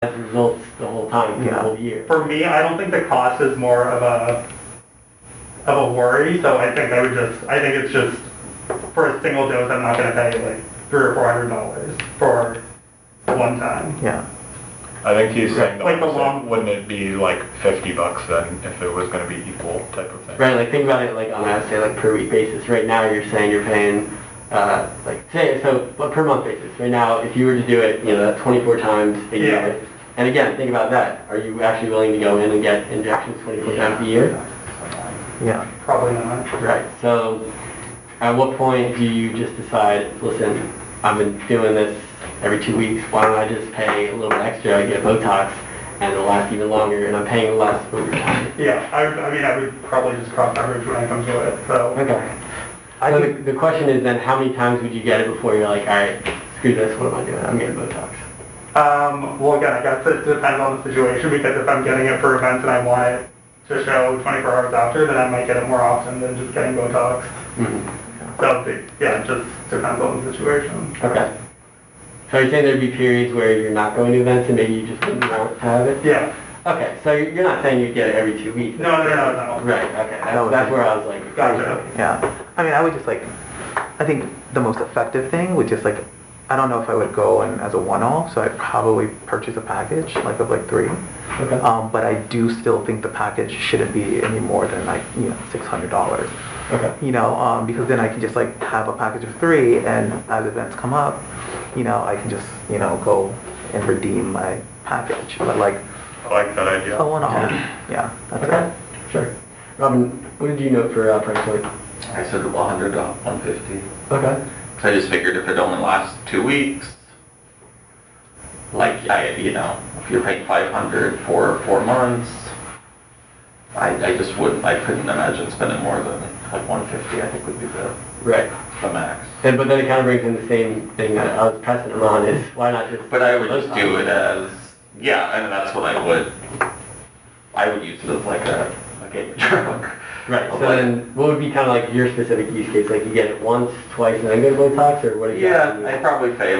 results the whole time, the whole year. For me, I don't think the cost is more of a worry. So I think it's just for a single dose, I'm not going to pay like $300 or $400 for one time. Yeah. I think he's saying like wouldn't it be like $50 then if it was going to be equal type of thing? Right, like think about it like on a, say, like per week basis. Right now you're saying you're paying, per month basis. Right now, if you were to do it, that's 24 times a year. And again, think about that. Are you actually willing to go in and get injections 24 times a year? Yeah. Probably not. Right, so at what point do you just decide, listen, I've been doing this every 2 weeks, why don't I just pay a little bit extra, I get Botox, and it'll last even longer, and I'm paying less over time? Yeah, I would probably just cross that bridge when I come to it, so. Okay. So the question is then, how many times would you get it before you're like, all right, screw this, what am I doing? I'm getting Botox. Well, again, I guess it depends on the situation, because if I'm getting it for events and I want it to show 24 hours after, then I might get it more often than just getting Botox. Mm-hmm. So, yeah, it just depends on the situation. Okay. So you're saying there'd be periods where you're not going to events and maybe you just wouldn't want to have it? Yeah. Okay, so you're not saying you'd get it every 2 weeks? No. Right, okay. That's where I was like, Gotcha. Yeah. I mean, I would just I think the most effective thing would just I don't know if I would go in as a one-off, so I'd probably purchase a package of 3. Okay. But I do still think the package shouldn't be any more than $600. Okay. Because then I can just have a package of 3, and as events come up, I can just go and redeem my package. But I like that idea. a one-off, yeah, that's it. Sure. Robin, what did you note for price point? I said 100 to 150. Okay. I just figured if it only lasts 2 weeks, if you're paying 500 for 4 months, I couldn't imagine spending more than 150. I think would be the max. But then it kind of brings in the same thing that I was pressing him on, is why not just... But I would just do it as, and that's what I would use it as a game drug. Right, so then what would be kind of like your specific use case? Like you get it once, twice, and then go to Botox, or what exactly? Yeah, I'd probably say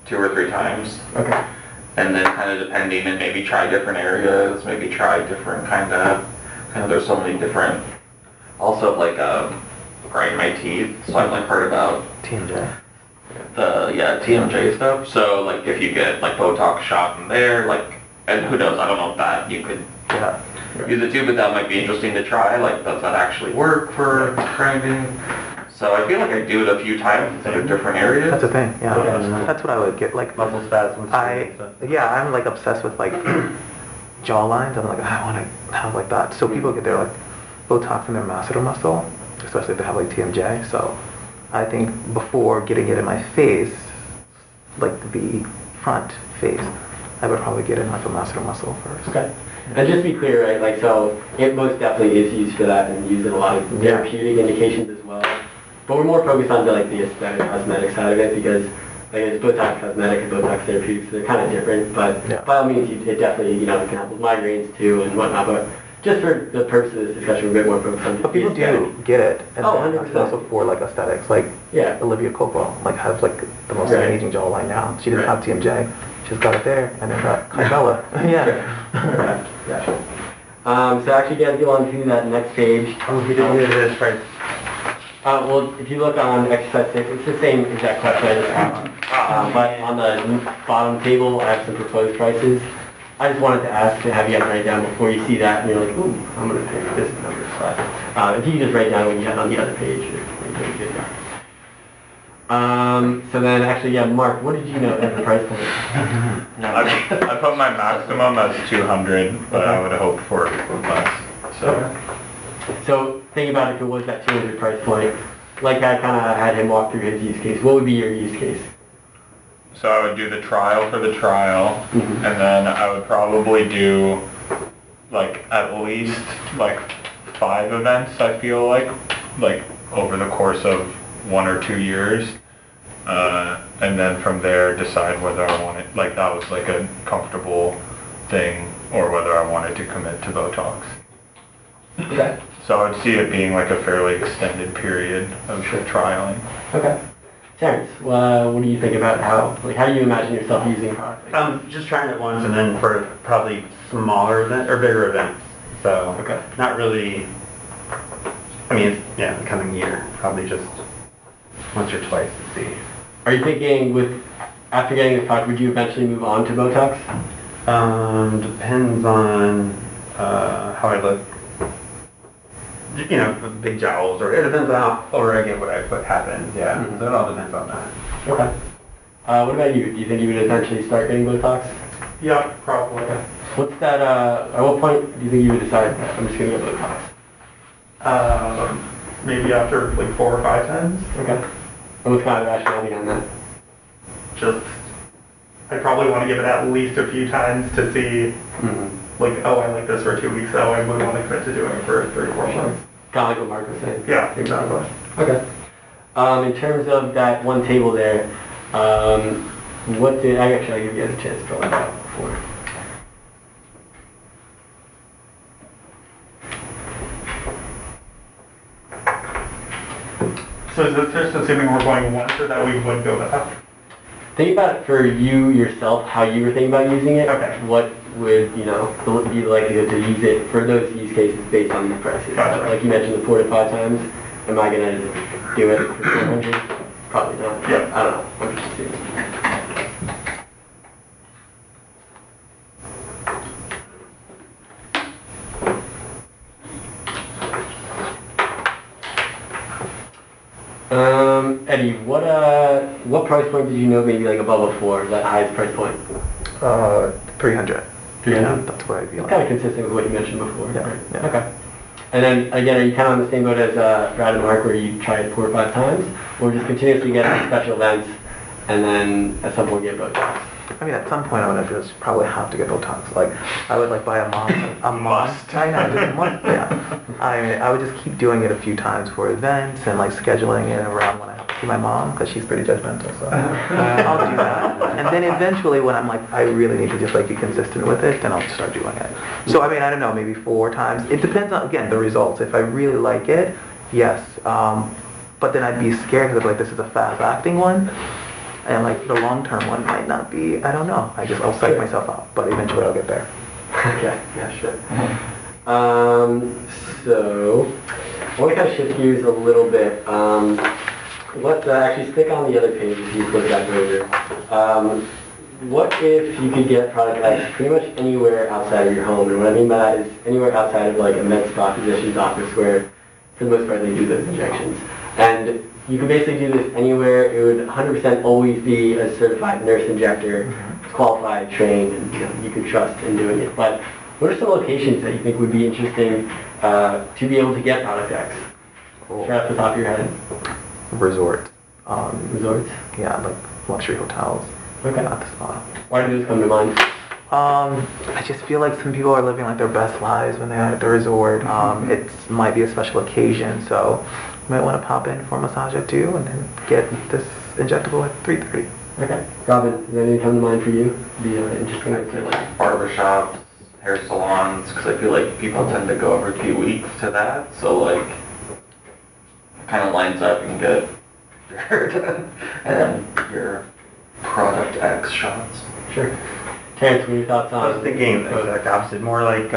2 or 3 times. Okay. And then kind of depending, and maybe try different areas, maybe try different kind of there's so many different, also grind my teeth, so I've heard about TMJ. TMJ stuff. So if you get Botox shot in there, and who knows, I don't know if that you could use it too, but that might be interesting to try. Does that actually work for grinding? So I feel like I do it a few times in different areas. That's the thing, yeah. That's what I would get. Muscle spasms. I'm obsessed with jawlines. I'm I want to have that. So people get their Botox in their masseter muscle, especially if they have TMJ. So I think before getting it in my face, the front face, I would probably get in a masseter muscle first. Okay. And just to be clear, right, so it most definitely is used for that and used in a lot of therapeutic indications as well. But we're more focused on the aesthetic, cosmetic side of it, because it's Botox cosmetic and Botox therapeutic, so they're kind of different. But by all means, it definitely, it can help with migraines too and whatnot. But just for the purpose of this discussion, we're a bit more focused on But people do get it. And 100%. Also for aesthetics, Olivia Copo, has the most amazing jawline now. She didn't have TMJ. She's got it there, and then got Kybella. Gotcha. So actually, guys, go on to that next page. Oh, he didn't do this right. Well, if you look on exercise 6, it's the same exact question. But on the bottom table, I have some proposed prices. I just wanted to ask to have you guys write down before you see that, and you're like, ooh, I'm going to pick this number. But if you can just write down what you had on the other page, it's pretty good. So then, actually, Mark, what did you know as the price point? I put my maximum as 200, but I would have hoped for less. So think about if it was that 200 price point, I kind of had him walk through his use case. What would be your use case? So I would do the trial for the trial, and then I would probably do at least 5 events. I feel like over the course of 1 or 2 years, and then from there decide whether I want it that was a comfortable thing or whether I wanted to commit to Botox. Okay. So I would see it being a fairly extended period of trialing. Okay. Terrence, what do you think about how do you imagine yourself using a product? Just trying it once and then for probably smaller event or bigger events. So Okay. not really. I mean, yeah, the coming year, probably just once or twice to see. Are you thinking after getting this product, would you eventually move on to Botox? Depends on how I look. You know, big jowls, or it depends on how or again what happens. Yeah, Mhm. so it all depends on that. Okay. What about you? Do you think you would eventually start getting Botox? Yeah, probably. What's that, at what point do you think you would decide, I'm just gonna get Botox? Maybe after like 4 or 5 times. Okay. And what's kind of the rationale behind that? Just, I probably want to give it at least a few times to see, like, oh, I like this for 2 weeks, oh, I would want to commit to doing it for 3 or 4 months. Kind of like what Mark was saying. Yeah, exactly. Okay. In terms of that one table there, I give you guys a chance to fill that out before. So is this just assuming we're going once or that we would go back? Think about it for you yourself, how you were thinking about using it. Okay. What would, be the likelihood to use it for those use cases based on these prices? Gotcha. Like you mentioned, the 4 to 5 times. Am I going to do it for 400? Probably not. Yeah. I don't know. I'm just assuming. Eddie, what price point did you know maybe like above a 4, that highest price point? 300. 300? Yeah, that's where I'd be It's like. kind of consistent with what you mentioned before. Yeah, Right? yeah. Okay. And then again, are you kind of on the same boat as Brad and Mark, where you try it 4 or 5 times, or just continuously get special events and then at some point get Botox? I mean, at some point I would just probably have to get Botox. Like, I would like buy a must. I know, just a must. Yeah. I would just keep doing it a few times for events and like scheduling it around when I have to see my mom because she's pretty judgmental. So I'll do that. And then eventually, when I'm like, I really need to just like be consistent with it, then I'll start doing it. So I mean, I don't know, maybe 4 times. It depends on again the results. If I really like it, yes. But then I'd be scared because like this is a fast-acting one. And like the long-term one might not be, I don't know. I'll psych myself out, but eventually I'll get there. Okay, yeah, sure. So, I want to kind of shift gears a little bit. Let's actually stick on the other page if you flip back over. What if you could get product X pretty much anywhere outside of your home? And what I mean by that is anywhere outside of like a med spa physician's office where, for the most part, they do those injections. And you can basically do this anywhere. It would 100% always be a certified nurse injector, qualified, trained, and you can trust in doing it. But what are some locations that you think would be interesting to be able to get product X? Right off the top of your head. Resort. Resorts? Yeah, like luxury hotels. Okay. Not the spa. Why do those come to mind? I just feel like some people are living like their best lives when they're at the resort. It might be a special occasion, so you might want to pop in for a massage at 2 and then get this injectable at 3:30. Okay. Robin, is there anything come to mind for you? Be interesting. I feel like barbershops, hair salons, because I feel like people tend to go every few weeks to that, so like, kind of lines up and get your hair done, and then your product X shots. Sure. Terrence, what are your thoughts on? I was thinking the exact opposite, more like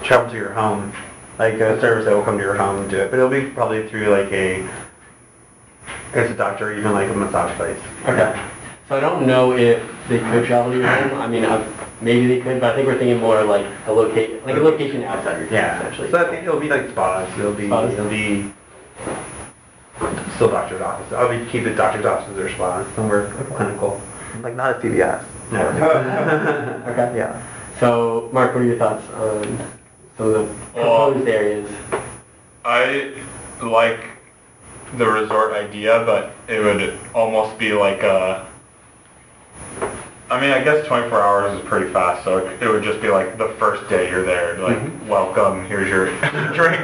travel to your home, like a service that will come to your home and do it, but it'll be probably through like a doctor or even like a massage place. Okay. So I don't know if they could travel to your home. I mean, maybe they could, but I think we're thinking more like a location outside your home, Yeah, essentially. so I think it'll be like spas. It'll be still doctor's office. I'll be keep it doctor's offices or spas somewhere clinical. Like not a CVS. No. Okay. Yeah. So, Mark, what are your thoughts on some of the proposed areas? I like the resort idea, but it would almost be like a... I mean, I guess 24 hours is pretty fast, so it would just be like the first day you're there, like, welcome, here's your drink,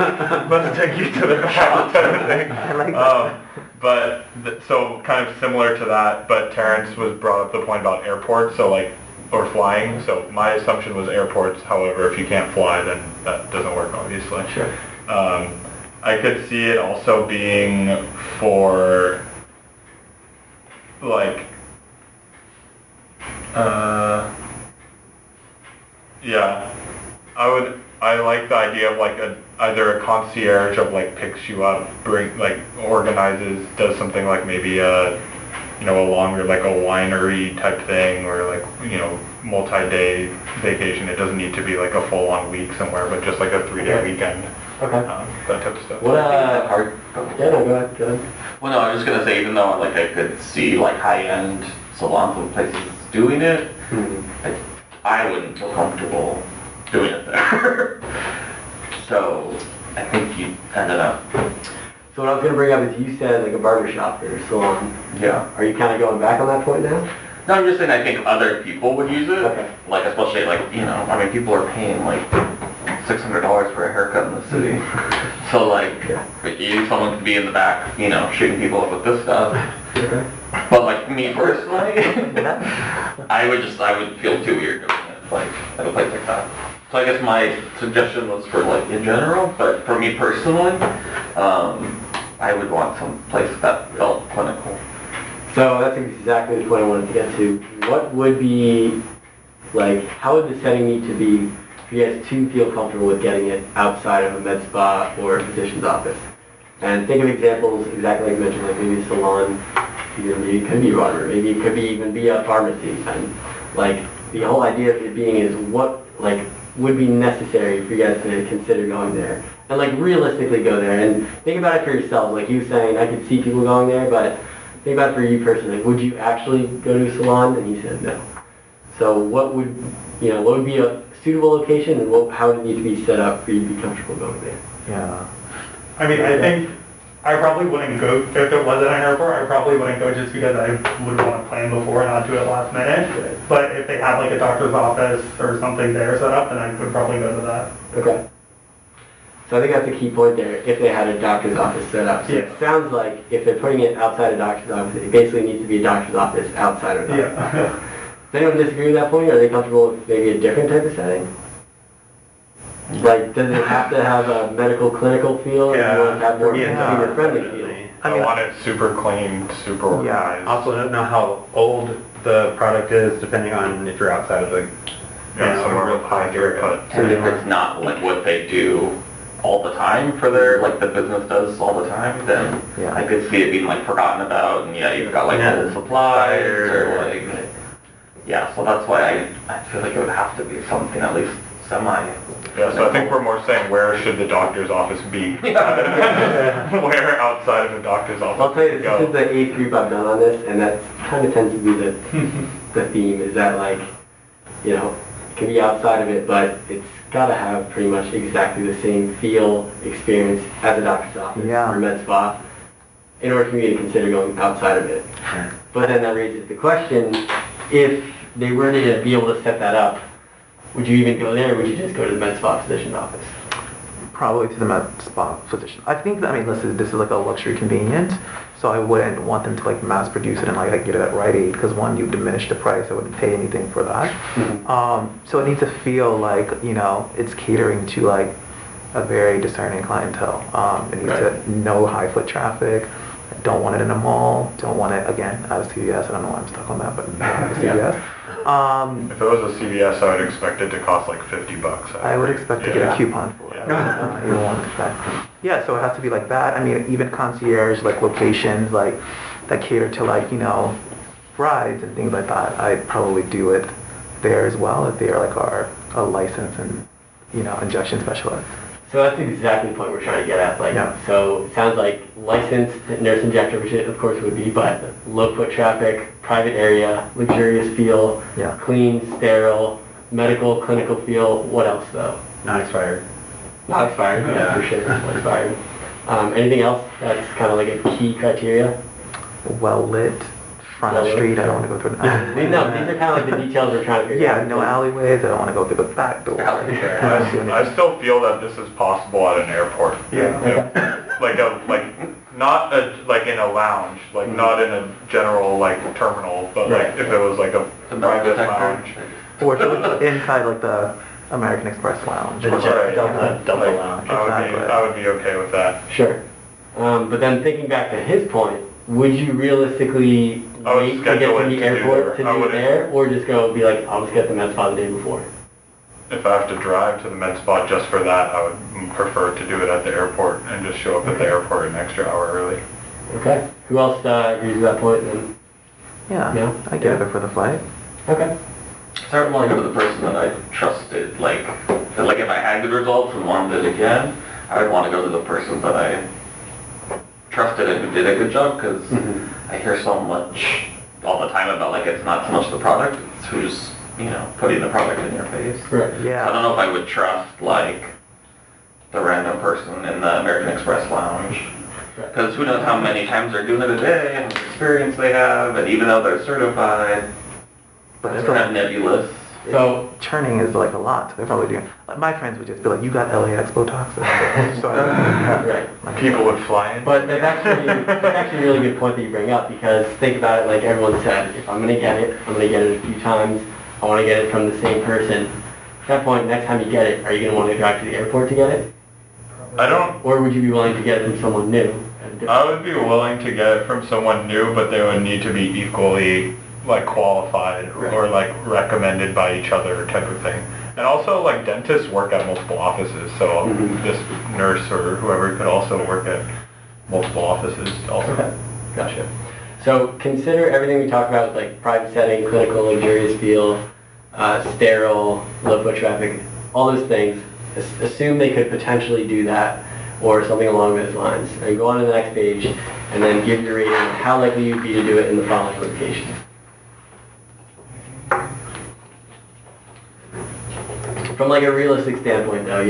let's take you to the house, type of thing. I like that. But, so kind of similar to that, but Terrence was brought up the point about airports, so like, or flying, so my assumption was airports, however, if you can't fly, then that doesn't work, obviously. Sure. I could see it also being for like, yeah, I like the idea of like either a concierge of like picks you up, organizes, does something like maybe a longer, like a winery type thing, or like, multi-day vacation. It doesn't need to be like a full-on week somewhere, but just like a 3-day weekend. Okay. That type of stuff. What, Yeah, no, go ahead. well, no, I was just gonna say, even though like I could see like high-end salons and places doing it, I wouldn't feel comfortable doing it there. So I think you ended up. So what I was going to bring up is you said like a barber shop or a salon. Yeah. Are you kind of going back on that point now? No, I'm just saying I think other people would use it. Okay. Like especially like, I mean, people are paying like $600 for a haircut in the city. So like, someone could be in the back, shooting people up with this stuff. Okay. But like me personally, I would feel too weird doing it, like at a place like that. So I guess my suggestion was for like in general, but for me personally, I would want some place that felt clinical. So that's exactly the point I wanted to get to. What would be, like, how would the setting need to be for you guys to feel comfortable with getting it outside of a med spa or a physician's office? And think of examples exactly like you mentioned, like maybe a salon, maybe it could be a barber, maybe it could even be a pharmacy. And like the whole idea of it being is what like would be necessary for you guys to consider going there. And like realistically go there and think about it for yourself. Like you saying, I could see people going there, but think about it for you personally. Like, would you actually go to a salon? And he said no. So what would be a suitable location, and how would it need to be set up for you to be comfortable going there? Yeah. I mean, I think I probably wouldn't go, if it wasn't an airport, I probably wouldn't go just because I would want to plan before and not do it last minute. Right. But if they had like a doctor's office or something there set up, then I would probably go to that. Okay. So I think that's a key point there, if they had a doctor's office set up. So it sounds like if they're putting it outside a doctor's office, it basically needs to be a doctor's office outside of a doctor's office. Yeah. Does anyone disagree with that point? Are they comfortable with maybe a different type of setting? Like, does it have to have a medical clinical feel? Or do you want to have more consumer friendly feel? I want it super clean, super organized. Also, don't know how old the product is, depending on if you're outside of the Somewhere with high haircut. And if it's not like what they do all the time for their, like the business does all the time, then I could see it being like forgotten about, and you've got like old supplies or like, so that's why I feel like it would have to be something at least semi. Yeah, so I think we're more saying where should the doctor's office be? Where outside of the doctor's office? I'll tell you, this is the 8th group I've done on this, and that kind of tends to be the theme, is that like, it can be outside of it, but it's got to have pretty much exactly the same feel, experience as a doctor's office or a med spa in order for me to consider going outside of it. But then that raises the question, if they were to be able to set that up, would you even go there, or would you just go to the med spa physician's office? Probably to the med spa physician. I think that, listen, this is like a luxury convenience, so I wouldn't want them to like mass produce it and like get it at Rite Aid, because one, you diminish the price, I wouldn't pay anything for that. So it needs to feel like, it's catering to like a very discerning clientele. It needs to no high foot traffic. I don't want it in a mall, don't want it, again, at a CVS, I don't know why I'm stuck on that, but at a CVS. If it was a CVS, I would expect it to cost like $50. I would expect to get a coupon for it. Yeah, so it has to be like that. Even concierge, like locations, like that cater to like, rides and things like that. I'd probably do it there as well if they are like a licensed and, injection specialist. So that's exactly the point we're trying to get at. So it sounds like licensed nurse injector, which it of course would be, but low foot traffic, private area, luxurious feel, clean, sterile, medical, clinical feel. What else though? Not expired. Not expired, for sure. Not expired. Anything else that's kind of like a key criteria? Well lit, front of street. I don't want to go through. No, these are kind of like the details we're trying to figure out. No alleyways. I don't want to go through the back door. I still feel that this is possible at an airport. Not in a lounge, not in a general terminal, but if it was like a private lounge. Or if it was inside like the American Express lounge. Double lounge. I would be okay with that. Sure. But then thinking back to his point, would you realistically I would wait to get schedule to it the to do airport to there. I do it wouldn't- there, or just go be like, I'll just get the med spa the day before? If I have to drive to the med spa just for that, I would prefer to do it at the airport and just show up at the airport an extra hour early. Okay. Who else agrees with that point then? Yeah, Yeah. I get it for the flight. Okay. So I would want to go to the person that I trusted. Like if I had good results and wanted it again, I would want to go to the person that I trusted and who did a good job, because I hear so much all the time about like it's not so much the product, it's who's putting the product in your face. Right. I Yeah. don't know if I would trust like the random person in the American Express lounge. Because who knows how many times they're doing it a day and the experience they have, and even though they're certified, But it's it's kind like, of nebulous. So, churning is like a lot. So they're probably doing. Like my friends would just be like, "You got LAX Botox." So right. People would fly in. But that's actually a really good point that you bring up, because think about it like everyone said, if I'm going to get it, I'm going to get it a few times. I want to get it from the same person. At that point, next time you get it, are you going to want to drive to the airport to get it? I don't. Or would you be willing to get it from someone new? I would be willing to get it from someone new, but they would need to be equally like qualified or like recommended by each other type of thing. And also like dentists work at multiple offices, so this nurse or whoever could also work at multiple offices also. Okay, gotcha. So consider everything we talked about, like private setting, clinical, luxurious feel, sterile, low foot traffic, all those things. Assume they could potentially do that or something along those lines. And go on to the next page and then give your rating on how likely you'd be to do it in the following locations. From like a realistic standpoint though,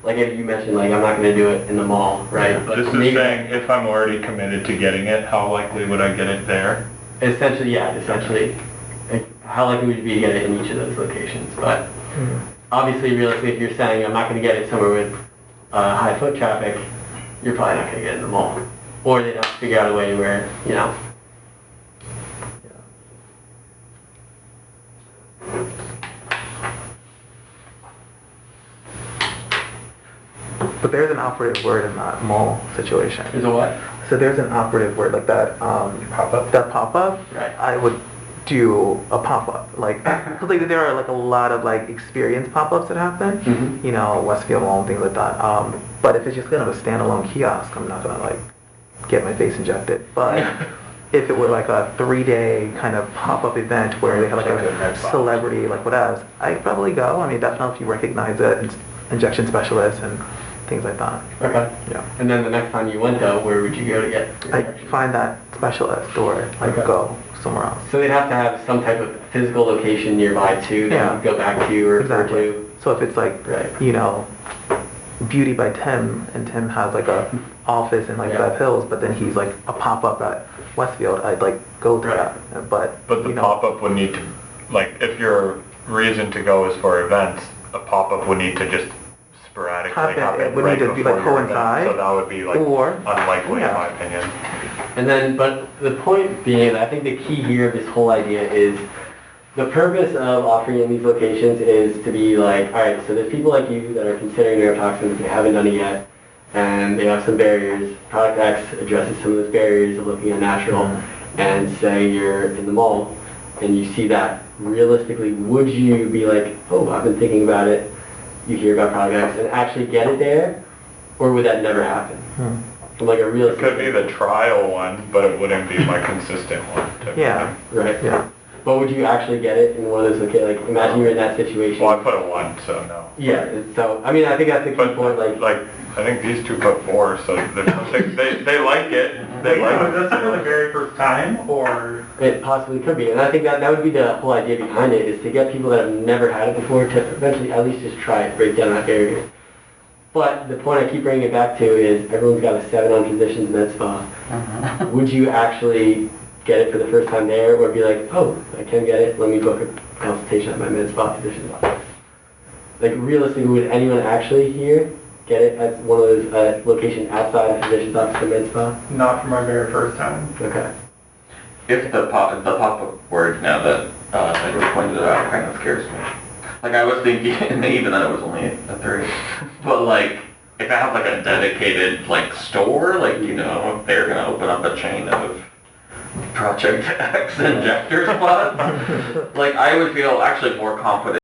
like if you mentioned, like I'm not going to do it in the mall, right? But This is maybe, saying if I'm already committed to getting it, how likely would I get it there? essentially, like, how likely would you be to get it in each of those locations? But obviously, realistically, if you're saying I'm not going to get it somewhere with high foot traffic, you're probably not going to get it in the mall. Or they'd have to figure out a way where, But there's an operative word in that mall situation. There's a what? So there's an operative word like that. Pop-up? That pop-up. Right. I would do a pop-up. Like, 'cause, like there are like a lot of like experience pop-ups that happen. Westfield Mall and things like that. But if it's just kind of a standalone kiosk, I'm not gonna like get my face injected. But if it were like a 3-day kind of pop-up event where they had like a celebrity, like whatever, I'd probably go. I mean, definitely if you recognize it, injection specialists and things like that. Okay. Yeah. And then the next time you went though, where would you go to get your I injection? find that specialist or like Okay. go somewhere else. So they'd have to have some type of physical location nearby too that Yeah. you go back to or refer Exactly. to. So if it's like, Right. Beauty by Tim, and Tim has like a office in like Yeah. Bev Hills, but then he's like a pop-up at Westfield, I'd like go to Right. that. But the pop-up would need to, like, if your reason to go is for events, a pop-up would need to just sporadically happen it would right need to be before like your event. coincide, So that would be like or unlikely yeah. in my opinion. And then, but the point being, I think the key here of this whole idea is the purpose of offering in these locations is to be like, all right, so there's people like you that are considering neurotoxins, they haven't done it yet, and they have some barriers. Product X addresses some of those barriers of looking at natural, and say you're in the mall and you see that. Realistically, would you be like, oh, I've been thinking about it, you hear about Product X, and actually get it there, or would that never happen? From like a It realistic could be the trial one, but it wouldn't be my consistent one. type of Yeah. thing. Right. Yeah. But would you actually get it in one of those locations? Like, imagine you're in that situation. Well, I put a 1, so no. Yeah, so, I mean, I think that's the key But point, like, I think these two put 4, so they like it. They like Was it. this for the very first time, or? it possibly could be. And I think that would be the whole idea behind it, is to get people that have never had it before to eventually at least just try it, break down that barrier. But the point I keep bringing it back to is everyone's got a 7 on physicians med spa. Would you actually get it for the first time there, or be like, oh, I can get it, let me book a consultation at my med spa physician's office? Like, realistically, would anyone actually here get it at one of those locations outside of physician's office or med spa? Not for my very first time. Okay. If the pop-up word now that Edward pointed it out kind of scares me. Like I was thinking, even then it was only a 3. But like, if I have like a dedicated like store, like if they're gonna open up a chain of Project X injector spot, like I would feel actually more confident